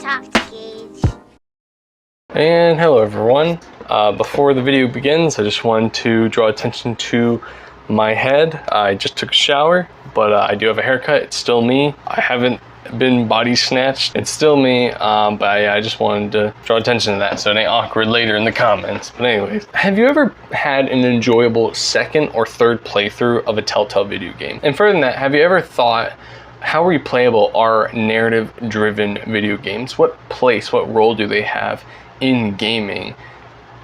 talk to Gage. And hello everyone. Before the video begins, I just wanted to draw attention to my head. I just took a shower, but I do have a haircut. It's still me. I haven't been body snatched. It's still me, but I just wanted to draw attention to that so it ain't awkward later in the comments. But anyways, have you ever had an enjoyable second or third playthrough of a Telltale video game? And further than that, have you ever thought, how replayable are narrative-driven video games? What place, what role do they have in gaming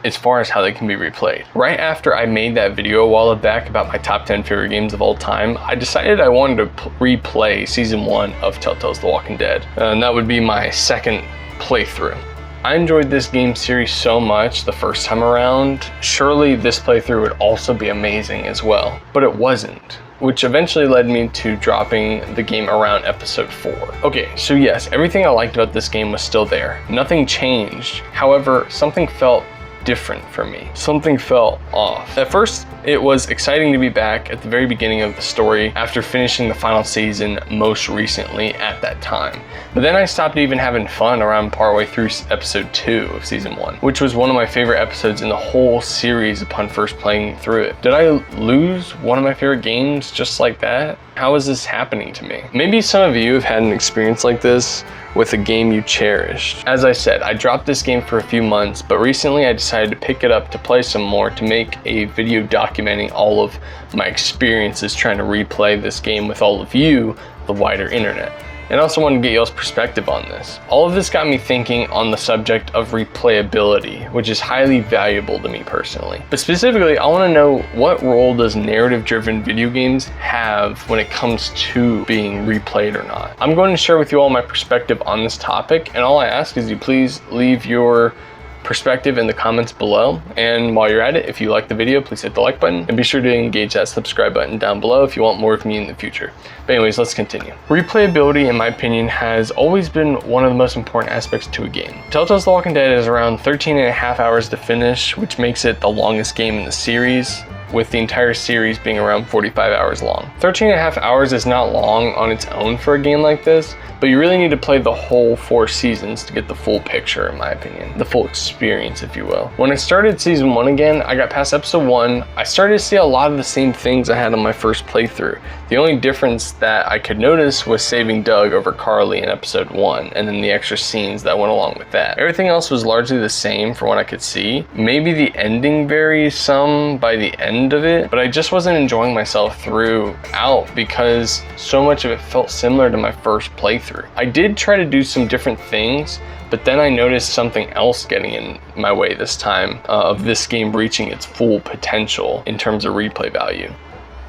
as far as how they can be replayed? Right after I made that video a while back about my top 10 favorite games of all time, I decided I wanted to replay season 1 of TellTale's The Walking Dead, and that would be my second playthrough. I enjoyed this game series so much the first time around, surely this playthrough would also be amazing as well, but it wasn't, which eventually led me to dropping the game around episode 4. Okay, so yes, everything I liked about this game was still there. Nothing changed. However, something felt different for me. Something felt off. At first, it was exciting to be back at the very beginning of the story after finishing the final season most recently at that time. But then I stopped even having fun around partway through episode 2 of season 1, which was one of my favorite episodes in the whole series upon first playing through it. Did I lose one of my favorite games just like that? How is this happening to me? Maybe some of you have had an experience like this with a game you cherished. As I said, I dropped this game for a few months, but recently I decided to pick it up to play some more to make a video documenting all of my experiences trying to replay this game with all of you, the wider internet. And I also wanted to get y'all's perspective on this. All of this got me thinking on the subject of replayability, which is highly valuable to me personally. But specifically, I want to know, what role does narrative-driven video games have when it comes to being replayed or not? I'm going to share with you all my perspective on this topic, and all I ask is you please leave your perspective in the comments below. And while you're at it, if you like the video, please hit the like button and be sure to engage that subscribe button down below if you want more of me in the future. But anyways, let's continue. Replayability, in my opinion, has always been one of the most important aspects to a game. Telltale's The Walking Dead is around 13.5 hours to finish, which makes it the longest game in the series, with the entire series being around 45 hours long. 13.5 hours is not long on its own for a game like this, but you really need to play the whole 4 seasons to get the full picture, in my opinion. The full experience, if you will. When I started season 1 again, I got past episode 1, I started to see a lot of the same things I had on my first playthrough. The only difference that I could notice was saving Doug over Carly in episode 1, and then the extra scenes that went along with that. Everything else was largely the same from what I could see. Maybe the ending varies some by the end of it, but I just wasn't enjoying myself throughout because so much of it felt similar to my first playthrough. I did try to do some different things, but then I noticed something else getting in my way this time of this game reaching its full potential in terms of replay value,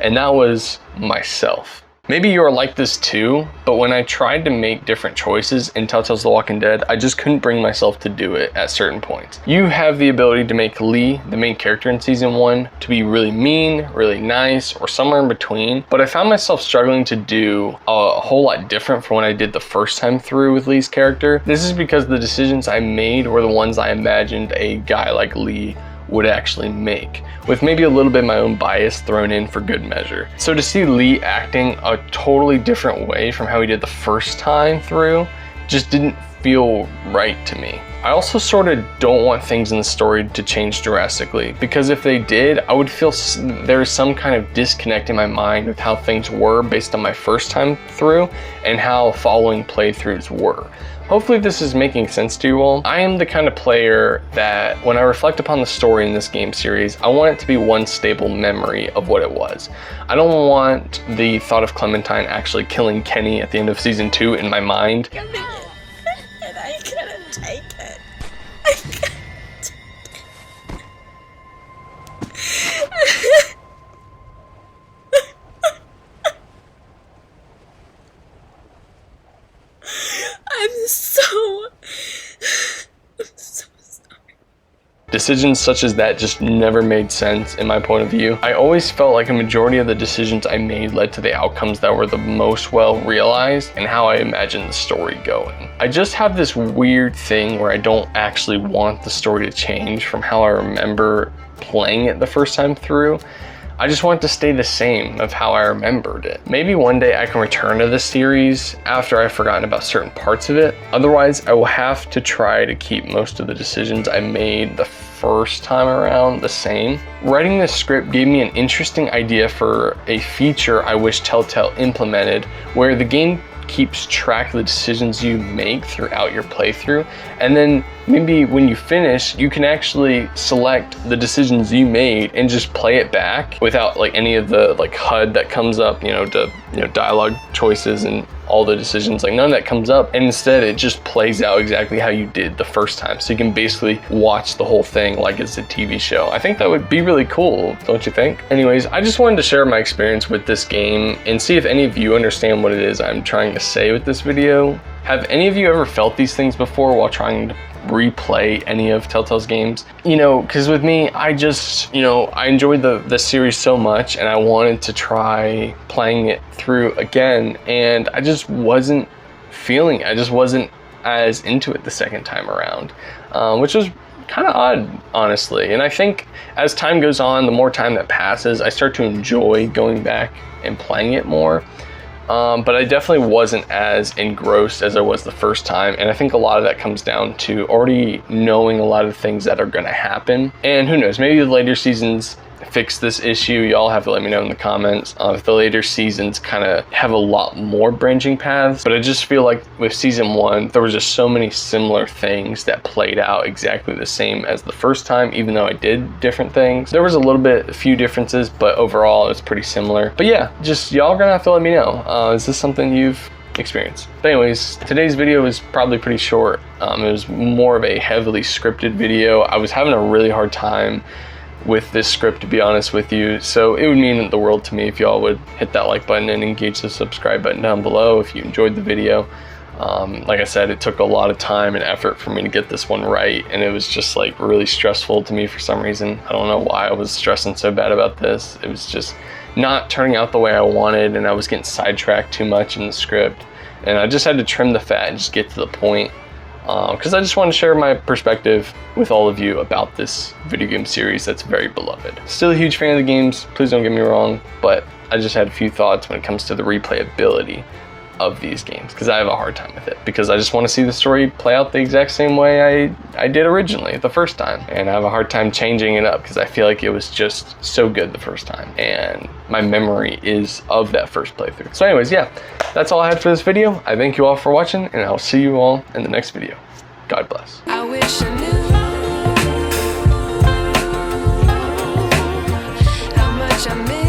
and that was myself. Maybe you are like this too, but when I tried to make different choices in Telltale's The Walking Dead, I just couldn't bring myself to do it at certain points. You have the ability to make Lee, the main character in season 1, to be really mean, really nice, or somewhere in between, but I found myself struggling to do a whole lot different from when I did the first time through with Lee's character. This is because the decisions I made were the ones I imagined a guy like Lee would actually make, with maybe a little bit of my own bias thrown in for good measure. So to see Lee acting a totally different way from how he did the first time through just didn't feel right to me. I also sort of don't want things in the story to change drastically, because if they did, I would feel there's some kind of disconnect in my mind with how things were based on my first time through and how following playthroughs were. Hopefully this is making sense to you all. I am the kind of player that when I reflect upon the story in this game series, I want it to be one stable memory of what it was. I don't want the thought of Clementine actually killing Kenny at the end of season 2 in my mind. And I couldn't take it. I couldn't take it. I'm so sorry. Decisions such as that just never made sense in my point of view. I always felt like a majority of the decisions I made led to the outcomes that were the most well realized and how I imagined the story going. I just have this weird thing where I don't actually want the story to change from how I remember playing it the first time through. I just want it to stay the same of how I remembered it. Maybe one day I can return to this series after I've forgotten about certain parts of it. Otherwise, I will have to try to keep most of the decisions I made the first time around the same. Writing this script gave me an interesting idea for a feature I wish Telltale implemented, where the game keeps track of the decisions you make throughout your playthrough, and then maybe when you finish, you can actually select the decisions you made and just play it back without like any of the like HUD that comes up, dialogue choices and all the decisions, like none of that comes up, and instead it just plays out exactly how you did the first time. So you can basically watch the whole thing like it's a TV show. I think that would be really cool, don't you think? Anyways, I just wanted to share my experience with this game and see if any of you understand what it is I'm trying to say with this video. Have any of you ever felt these things before while trying to replay any of Telltale's games? Because with me, I just, I enjoyed the series so much and I wanted to try playing it through again, and I just wasn't feeling it. I just wasn't as into it the second time around, which was kind of odd, honestly. And I think as time goes on, the more time that passes, I start to enjoy going back and playing it more. But I definitely wasn't as engrossed as I was the first time, and I think a lot of that comes down to already knowing a lot of things that are going to happen. And who knows, maybe the later seasons fix this issue. Y'all have to let me know in the comments if the later seasons kind of have a lot more branching paths. But I just feel like with season 1, there was just so many similar things that played out exactly the same as the first time, even though I did different things. There was a few differences, but overall it's pretty similar. But yeah, just y'all gonna have to let me know. Is this something you've experienced? But anyways, today's video was probably pretty short. It was more of a heavily scripted video. I was having a really hard time with this script, to be honest with you, so it would mean the world to me if y'all would hit that like button and engage the subscribe button down below if you enjoyed the video. Like I said, it took a lot of time and effort for me to get this one right, and it was just like really stressful to me for some reason. I don't know why I was stressing so bad about this. It was just not turning out the way I wanted, and I was getting sidetracked too much in the script, and I just had to trim the fat and just get to the point, because I just want to share my perspective with all of you about this video game series that's very beloved. Still a huge fan of the games, please don't get me wrong, but I just had a few thoughts when it comes to the replayability of these games, because I have a hard time with it, because I just want to see the story play out the exact same way I did originally the first time, and I have a hard time changing it up because I feel like it was just so good the first time and my memory is of that first playthrough. So anyways, yeah, that's all I had for this video. I thank you all for watching, and I'll see you all in the next video. God bless. I wish I knew how much I miss